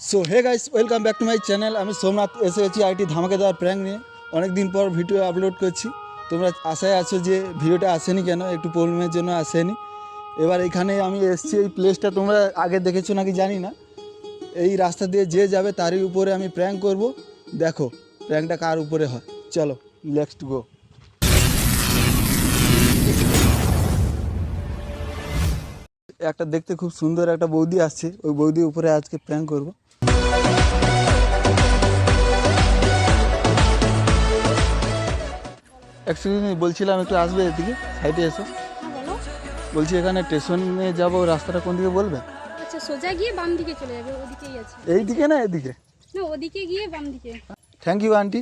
So hey guys, welcome back to my channel. আমি সোমনাথ এসে গেছি আইটি ধামাকাদার প্র্যাঙ্ক নিয়ে। অনেক দিন পর ভিডিও আপলোড করছি। তোমরা আশায় আছো যে ভিডিওটা আসেনি কেন, একটু প্রবলেমের জন্য আসেনি। এবার এখানে আমি এসেছি, এই প্লেসটা তোমরা আগে দেখেছো নাকি জানি না। এই রাস্তা দিয়ে যে যাবে তারই উপরে আমি প্র্যাঙ্ক করব। দেখো প্র্যাঙ্কটা কার উপরে হয়। চলো লেটস গো। একটা দেখতে খুব সুন্দর একটা বৌদি আসছে, ওই বৌদির উপরে আজকে প্র্যাঙ্ক করব। অ্যাকচুয়ালি বলছিলাম একটু আসবে এদিকে, সাইডে এসো। বলো। বলছি এখানে স্টেশনে যাব, রাস্তাটা কোন দিকে বলবে? আচ্ছা, সোজা গিয়ে বাম দিকে চলে যাবে, ওদিকেই আছে। এই দিকে না এদিকে? না, ওদিকে গিয়ে বাম দিকে। Thank you aunty.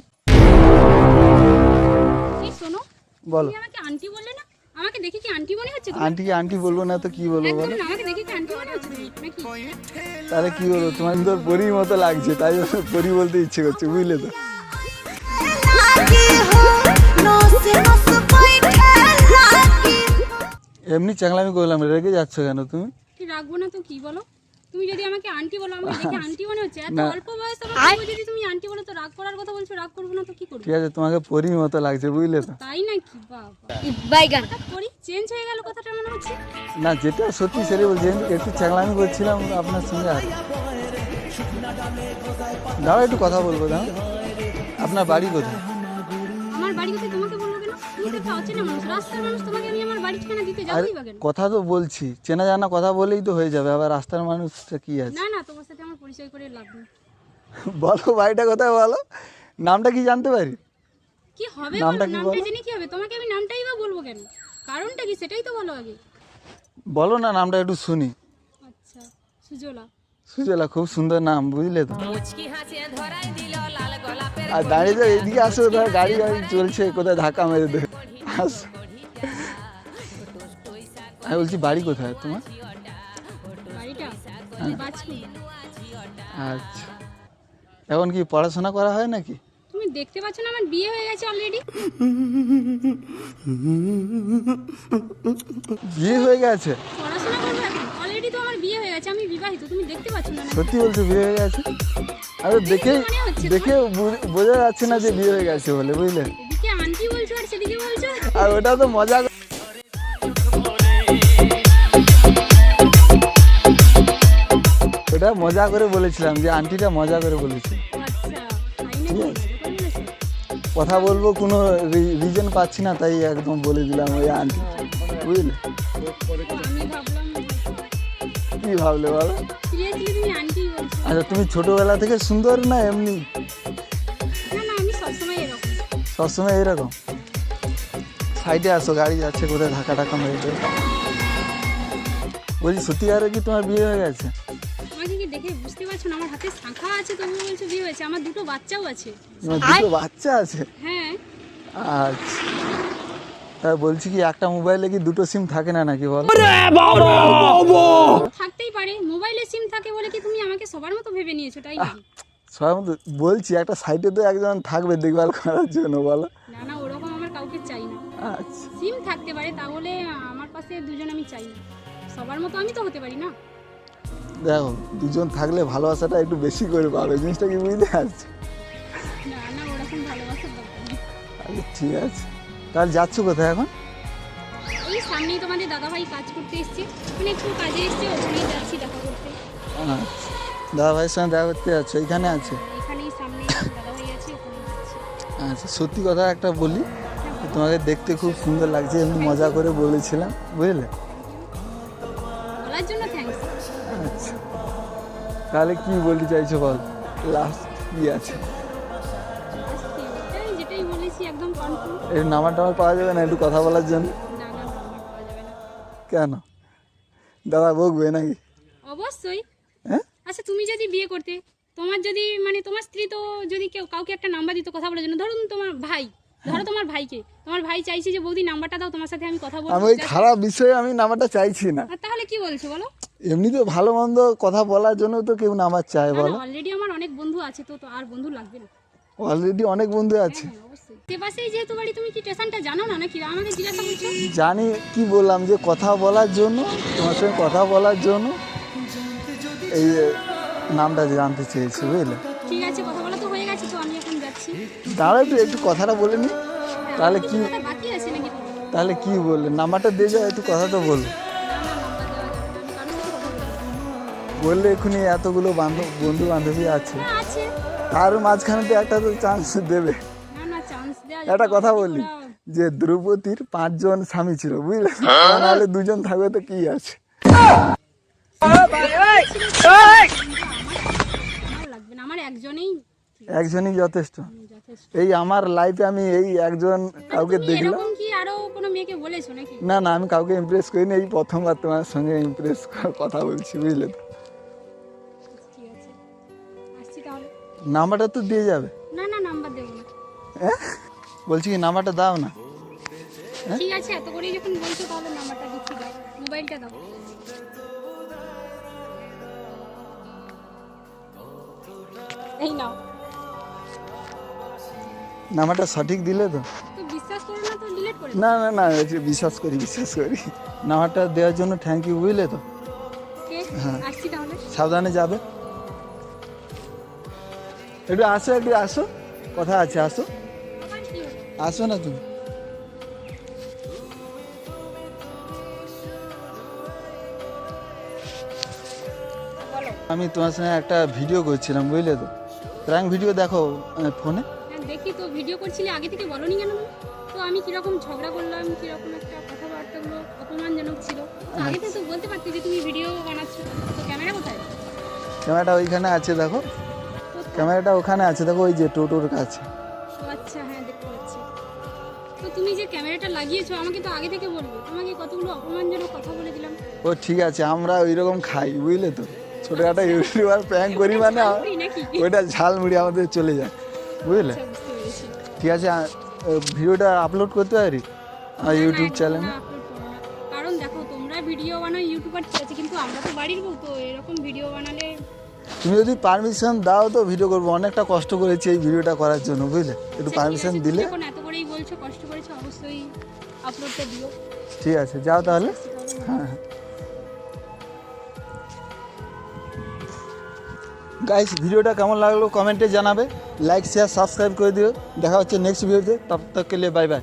এই শোনো, বলো। তুমি আমাকে আন্টি বললে না? আমাকে দেখে কি আন্টি মনে হচ্ছে তোমার? আন্টিকে আন্টি বলবো না তো কি বলবো একদম বলো? না, আমাকে দেখে কি আন্টি মনে হচ্ছে নাকি? তাহলে কি বলবো, তোমার তো পরীর মতো লাগছে, তাই জন্য পরী বলতে ইচ্ছে করছে, বুঝলে তো। এমনি চাংলামি করলাম, রেগে যাচ্ছ কেন তুমি? কি রাখবো না তো কি বলো? তুমি যদি আমাকে আন্টি বলো, আমাকে দেখে আন্টি মনে হচ্ছে? এত না। অল্প বয়স আমার, যদি তুমি আন্টি বলো তো রাগ করার কথা বলছো, রাগ করবো না তো কি করবো? ঠিক আছে, তোমাকে পরীর মতো লাগছে, বুঝলে তো। তাই নাকি? বাবা, বাইগান পরি চেঞ্জ হয়ে গেল কথাটা মনে হচ্ছে। না, যেটা সত্যি সেটাই বলছি, একটু চাংলামি করছিলাম আপনার সঙ্গে। আর দাঁড়াও একটু কথা বলবো, দাঁড়াও। আপনার বাড়ি কোথায়? আমার বাড়ি কোথায় তোমাকে বলবো কেন? তুমি তো একটা অচেনা মানুষ, রাস্তার মানুষ, তোমাকে আমি আমার বাড়ি ঠিকানা দিতে আর যাবোই বা কেন? কথা তো বলছি, চেনা জানা কথা বলেই তো হয়ে যাবে, আবার রাস্তার মানুষটা কি আছে। না না, তোমার সাথে আমার পরিচয় করে লাভ নেই। বলো বাড়িটা কোথায় বলো, নামটা কি জানতে পারি? কি হবে নামটা বলো, কি নামটা বলো? জেনে কি হবে? তোমাকে আমি নামটাই বা বলবো কেন? কারণটা কি সেটাই তো বলো আগে। বলো না নামটা একটু শুনি। আচ্ছা, সুজলা। সুজলা, খুব সুন্দর নাম, বুঝলে তো। আর দাঁড়িয়ে তো এইদিকে আসো, ধর গাড়ি গাড়ি চলছে, কোথায় ধাক্কা মেরে দেবে। আসো। আমি বলছি বাড়ি কোথায় তোমার? বাড়িটা বাজপুর। আচ্ছা, এখন কি পড়াশোনা করা হয় নাকি? তুমি দেখতে পাচ্ছ না আমার বিয়ে হয়ে গেছে অলরেডি? বিয়ে হয়ে গেছে? পড়াশোনা করবো এখন? অলরেডি তো আমার বিয়ে হয়ে গেছে, আমি বিবাহিত, তুমি দেখতে পাচ্ছ না? সত্যি বলছো বিয়ে হয়ে গেছে? আরে দেখে মনে হচ্ছে দেখে বোঝা যাচ্ছে না যে বিয়ে হয়ে গেছে বলে, বুঝলে। এদিকে আন্টি বলছো আর সেদিকে বলছো। আর ওটা তো মজা, ওটা মজা করে বলেছিলাম, যে আন্টিটা মজা করে বলেছি। আচ্ছা, তাই নাকি? এরকম বলেছো? কথা বলবো কোনো রিজন পাচ্ছি না, তাই একদম বলে দিলাম ওই আন্টি, বুঝলে। আমি ভাবলাম কি ভাবলে বলো? সিরিয়াসলি তুমি আন্টি বলছো। আচ্ছা, তুমি ছোটবেলা থেকে সুন্দর না এমনি না না, আমি সবসময় এরকম। সবসময় এরকম? সাইডে আসো, গাড়ি যাচ্ছে, কোথায় ধাক্কা টাক্কা মেরে দেবে। বলছি সত্যিকারে কি তোমার বিয়ে হয়ে গেছে? আমাকে কি দেখে বুঝতে পারছো না? আমার হাতে শাঁখা আছে, তবু বলছো বিয়ে হয়েছে। আমার দুটো বাচ্চাও আছে। তোমার দুটো বাচ্চা আছে? হ্যাঁ। আচ্ছা, তা বলছি কি একটা মোবাইলে কি দুটো সিম থাকে না নাকি বল? থাকতেই পারে, মোবাইলে সিম থাকে বলে কি তুমি আমাকে সবার মতো ভেবে নিয়েছো তাই নাকি? সবার মতো বলছি, একটা সাইডে তো একজন থাকবে দেখভাল করার জন্য, বলো। না না, ওরকম আমার কাউকে চাই না। আচ্ছা, সিম থাকতে পারে, তাহলে আমার পাশে দুজন আমি চাই না। সবার মতো আমি তো হতে পারি না। দেখো দুজন থাকলে ভালোবাসাটা একটু বেশি করে পাবে, জিনিসটা কি বুঝতে পারছি? না না, ওরকম ভালোবাসার দরকার নেই। আচ্ছা ঠিক আছে, তাহলে যাচ্ছ কোথায় এখন? এই সামনেই তোমাদের দাদাভাই কাজ করতে এসছে, মানে একটু কাজে এসছে, ওখানেই যাচ্ছি দেখা করতে। আচ্ছা, দাদা ভাইয়ের সঙ্গে দেখা করতে যাচ্ছ? এখানে আছে? এখানেই সামনে দাদাভাই আছে, ওখানেই যাচ্ছি। আচ্ছা, সত্যি কথা একটা বলি, তোমাকে দেখতে খুব সুন্দর লাগছে, এমনি মজা করে বলেছিলাম, বুঝলে। বলার জন্য থ্যাঙ্কস। আচ্ছা, তাহলে কি বলতে চাইছো বল, লাস্ট কি আছে? আমি যেটাই বলেছি একদম কনফার্ম। একটু নাম্বার টাম্বার পাওয়া যাবে না একটু কথা বলার জন্য? না না, নাম্বার পাওয়া যাবে না। কেন, দাদা বকবে নাকি? অবশ্যই। হ্যাঁ, আচ্ছা, তুমি যদি বিয়ে করতে, তোমার যদি মানে তোমার স্ত্রী তো যদি কেউ কাউকে একটা নাম্বার দিত কথা বলার জন্য, ধরুন তোমার ভাই, ধরো তোমার ভাইকে, তোমার ভাই চাইছে যে বৌদি নাম্বারটা দাও, তোমার সাথে আমি কথা আমি বলবো। ওই খারাপ বিষয়ে আমি নাম্বারটা চাইছি না, আর তাহলে কি বলছো বলো? এমনি তো ভালো মন্দ কথা বলার জন্য তো কেউ নাম্বার চায়, বলো। অলরেডি আমার অনেক বন্ধু আছে, তো আর বন্ধু লাগবে না। অলরেডি অনেক বন্ধু আছে। হ্যাঁ অবশ্যই। সে পাশেই যেহেতু বাড়ি, তুমি কি স্টেশনটা জানো না নাকি? আমাকে জিজ্ঞাসা করছো। জানি, কি বললাম যে কথা বলার জন্য, তোমার সঙ্গে কথা বলার জন্য এই নামটা জানতে চেয়েছি, বুঝলে? ঠিক আছে, কথা বলা তো হয়ে গেছে, তো আমি এখন যাচ্ছি। দাঁড়া একটু কথাটা বলে নি। তাহলে কিছু কি কথা বাকি আছে নাকি তোমার? তাহলে কি বললে? নাম্বারটা দিয়ে যাও, একটু কথা তো বল। না, নাম্বার দেওয়া যাবে না, আমি কারোর সাথে কথা বলবো না। বললে এক্ষুনি এতগুলো বন্ধু বান্ধবী আছে, হ্যাঁ, আছে। তার মাঝখানে তো একটা তো চান্স দেবে। না না, চান্স দেওয়া একটা যাবে কথা না, বললি ওরা- যে দ্রৌপদীর 5 জন স্বামী ছিল, বুঝলে? নাহলে 2 জন থাকবে তো কি আছে। আমার লাগবে না, আমার একজনেই একজনই যথেষ্ট। যথেষ্ট। এই আমার লাইফে আমি এই একজন কাউকে তুমি দেখলাম। এরকম কি আরো কোনো মেয়েকে বলেছো নাকি? না না, আমি কাউকে ইমপ্রেস করিনি, এই প্রথমবার তোমার সঙ্গে ইমপ্রেস কথা বলছি, বুঝলে তো? ঠিক আছে, আসছি তাহলে। নাম্বারটা তো দিয়ে যাবে। না না, নাম্বার দেবো না। হ্যাঁ, বলছি কি নাম্বারটা দাও না। ঠিক আছে, এত করেই যখন বলছো তাহলে নাম্বারটা দিচ্ছি, দাও, মোবাইলটা দাও। এই নাও। নাম্বারটা সঠিক দিলে তো? তো বিশ্বাস করো না তো ডিলিট করে না না না, একটু বিশ্বাস করি। নাম্বারটা দেওয়ার জন্য থ্যাংক ইউ, বুঝলে তো? ওকে, আসছি তাহলে। সাবধানে যাবে। একটু আসো, কথা আছে, আসো আবার কি হলো? আসো না তুমি। বলো। আমি তোমার সঙ্গে একটা ভিডিও করছিলাম, বুঝলে তো? প্র্যাঙ্ক ভিডিও দেখো ফোনে। হ্যাঁ, দেখি তো, ভিডিও করছিলে আগে থেকে বলোনি কেন তুমি? তো আমি কিরকম ঝগড়া করলাম, কিরকম একটা কথাবার্তাগুলো অপমানজনক ছিল, তো আগে থেকে তো বলতে পারতে যে তুমি ভিডিও বানাচ্ছো। তো ক্যামেরা কোথায়? ক্যামেরাটা ওইখানে আছে, দেখো। তো ক্যামেরাটা ওখানে আছে, দেখো, ওই যে টোটোর কাছে। ও আচ্ছা, হ্যাঁ দেখতে পাচ্ছি। তো তুমি যে ক্যামেরাটা লাগিয়েছো আমাকে তো আগে থেকে বলবে, তোমাকে কতগুলো অপমানজনক কথা বলে দিলাম। ও ঠিক আছে, আমরা ওই রকম খাই, বুঝলে তো? ছোটখাটো ইউটিউবার প্র্যাঙ্ক করি মানে ঝালমুড়ি নাকি? ওইটা ঝালমুড়ি আমাদের চলে যায়, বুঝলে? আচ্ছা, বুঝতে পেরেছি। ঠিক আছে, ভিডিওটা আপলোড করতে পারি আর ইউটিউব না, চ্যানেলে? না, upload করো না। কারণ দেখো, তোমরা ভিডিও বানাও, ইউটিউবার ঠিক আছে, কিন্তু আমরা তো বাড়ির বউ, তো এরকম ভিডিও বানালে তুমি যদি পারমিশন দাও তো ভিডিও করবো। অনেকটা কষ্ট করেছি এই ভিডিওটা করার জন্য, বুঝলে? একটু আচ্ছা, ঠিক পারমিশন আছে, দিলে। তুমি যখন এত করেই বলছো, কষ্ট করেছো, অবশ্যই আপলোডটা দিও। ঠিক আছে, যাও তাহলে। হ্যাঁ, গাইস, ভিডিওটা কেমন লাগলো কমেন্টে জানাবে। লাইক শেয়ার সাবস্ক্রাইব করে দিও। দেখা হচ্ছে নেক্সট ভিডিওতে, তব তক কে লিয়ে বাই বাই।